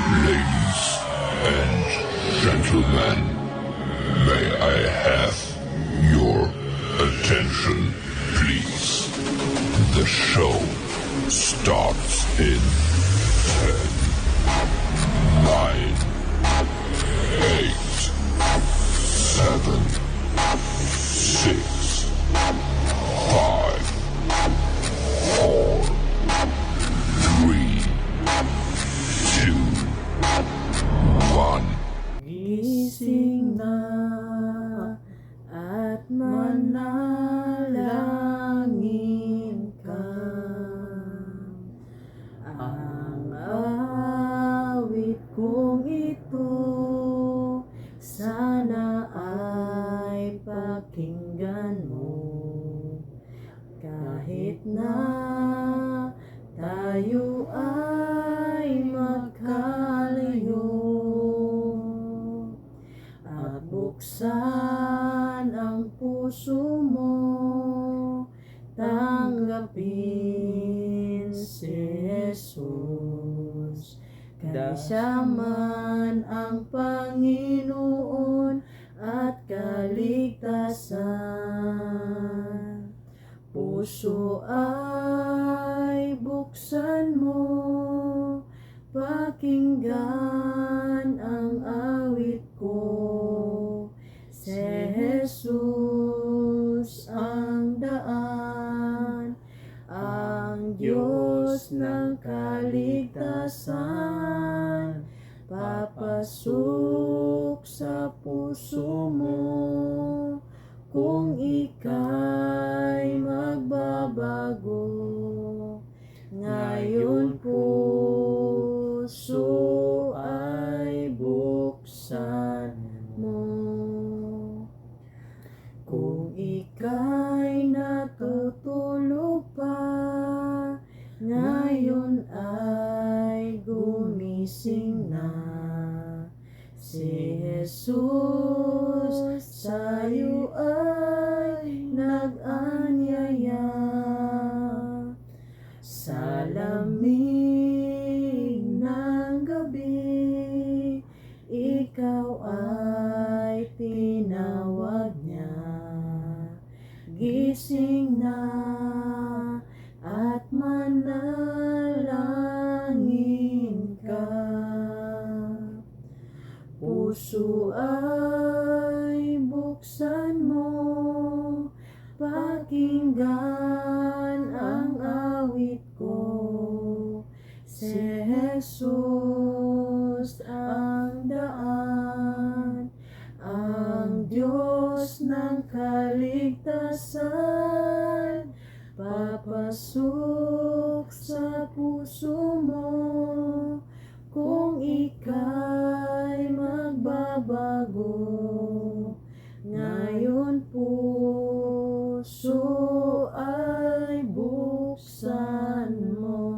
Ladies and gentlemen, may I have your attention, please? The show starts in 10, 9, 8, 7, 6, 5, 4, 3, 2, 1. Gising na at manalangin ka. Ang awit kong ito sana ay pakinggan mo. Kahit na tayo ay magkalayo, at buksan ang puso mo, tanggapin si Jesus. Kaya siya man ang Panginoon at kaligtasan. Puso ay buksan mo, pakinggan ang awit ko. Si Jesus ang daan, ang Diyos ng kaligtasan. Papasok sa puso mo kung ika'y magbabago. Ngayon puso ay buksan mo. Kung ika'y natutulog pa, ngayon ay gumising na. Si Jesus sa'yo ay nag-anyaya. Sa lamig ng gabi, ikaw ay tinawag niya. Gising na at manalangin ka. Puso ay buksan mo, pakinggan ang awit ko. Si Jesus ang daan, ang Diyos ng kaligtasan. Papasok sa puso mo kung ika'y magbabago. Ngayon puso ay buksan mo.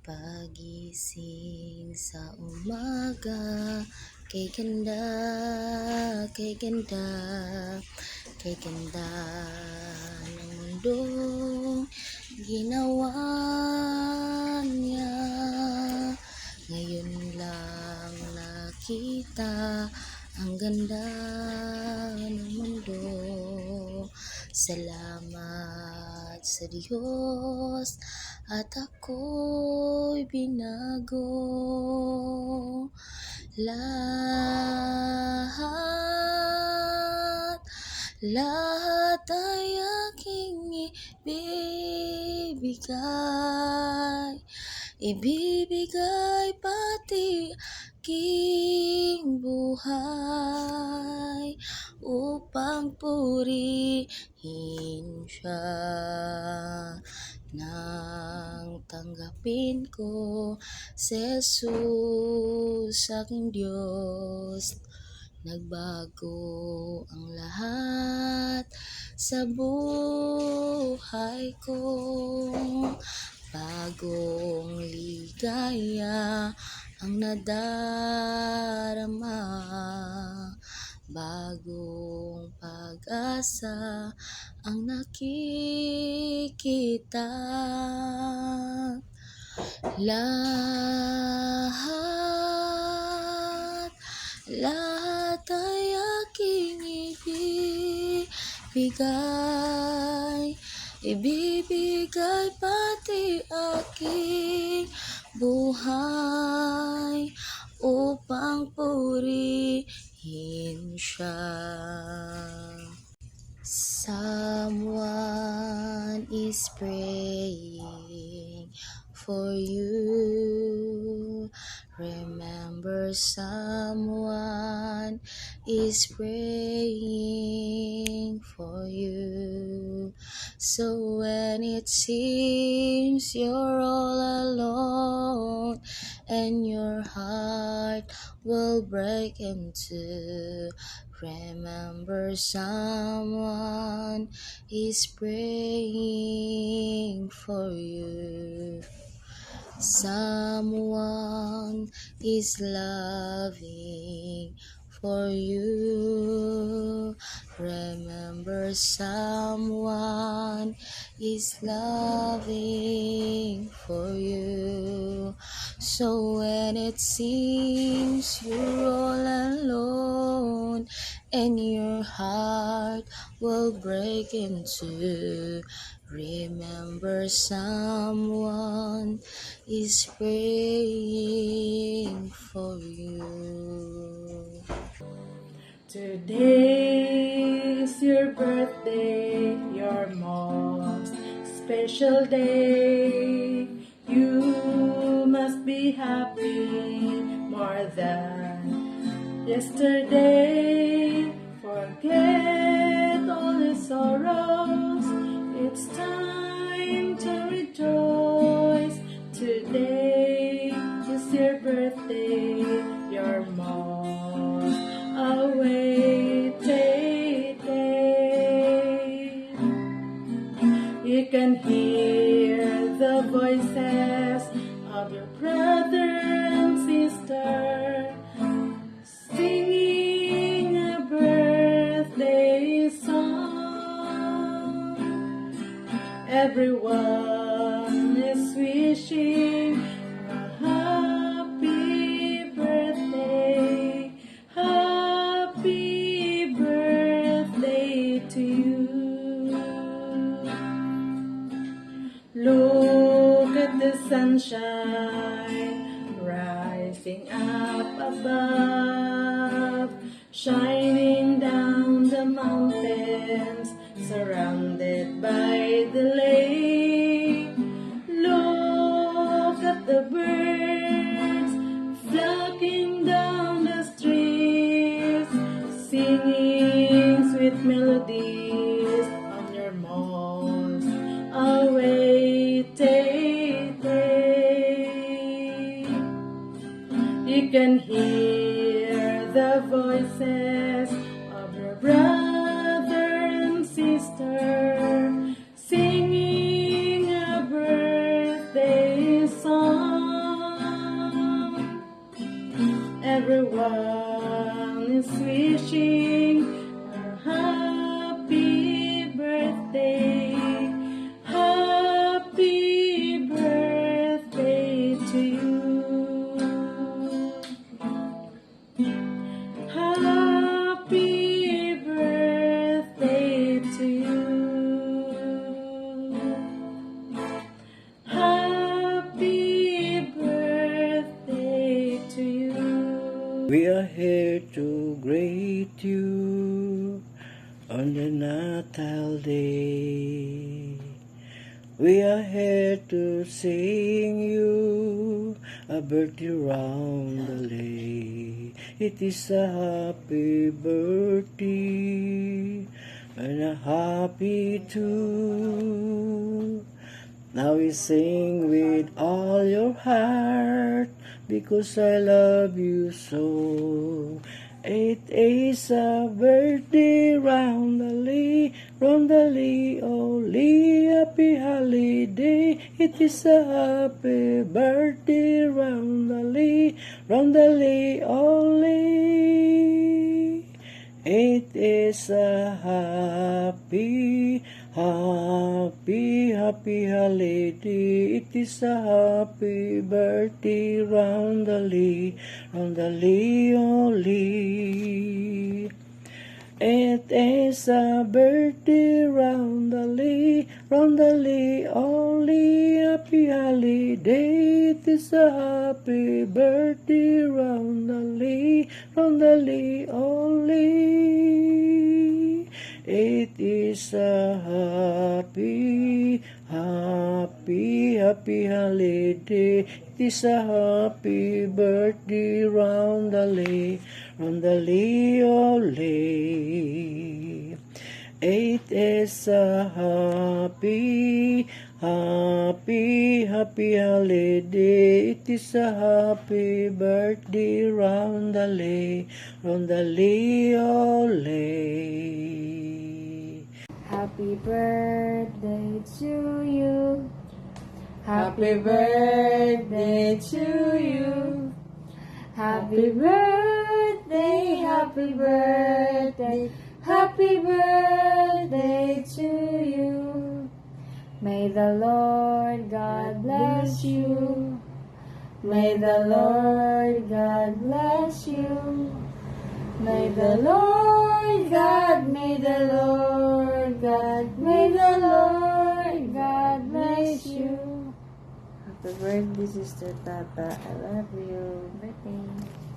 Pagising sa umaga, kay ganda, kay ganda, kay ganda ng mundong ginawa niya. Ngayon lang nakita ang ganda ng mundo. Salamat sa Diyos at ako'y binago. Lahat ay aking ibibigay pati aking buhay upang purihin siya. Nang tanggapin ko si Jesus aking Diyos, nagbago ang lahat sa buhay ko. Bagong ligaya ang nadarama, bagong pag-asa ang nakikita. Lahat ay aking ibibigay pati aking buhay upang purihin siya. Someone is praying for you. Remember, someone is praying for you. So when it seems you're all alone and your heart will break in two, remember, someone is praying for you. Someone is loving for you. Remember, someone is loving for you. So when it seems you're all alone and your heart will break in two, remember, someone is praying for you. Today is your birthday, your most special day. You must be happy more than yesterday. Forget all the sorrows. It's time to rejoice. Today is your birthday, your most awaited day. You can hear the voices of your brother and sister singing a birthday song. Everyone is wishing a happy birthday to you. Look at the sunshine rising up above, shining down the mountains, surrounded by the lake. Look at the birds flocking down the streets, singing sweet melodies on your most awaited day. You can hear the voices of your brother and sister singing a birthday song. Everyone is wishing a happy birthday to you. Happy birthday to you. Happy birthday to you. We are here to greet you on the Natal Day. We are here to sing you a birthday roundelay. It is a happy birthday and a happy too. Now we sing with all your heart because I love you so. It is a birthday roundelay, roundelay, only happy holiday. It is a happy birthday roundelay, roundelay, only. It is a happy Happy, happy holiday, it is a happy birthday, roundly, only. It is a birthday, roundly, only, happy holiday, it is a happy birthday, roundly, only. It is a happy holiday. It is a happy birthday, roundly, ole. It is a happy holiday. It is a happy birthday, roundly, ole. Happy birthday to you. Happy birthday to you. Happy birthday, happy birthday, happy birthday to you. May the Lord God bless you. May the Lord God bless you. May the Lord God, may the Lord God, may the Lord God bless you. Happy birthday, Sister Tata. I love you. Birthday.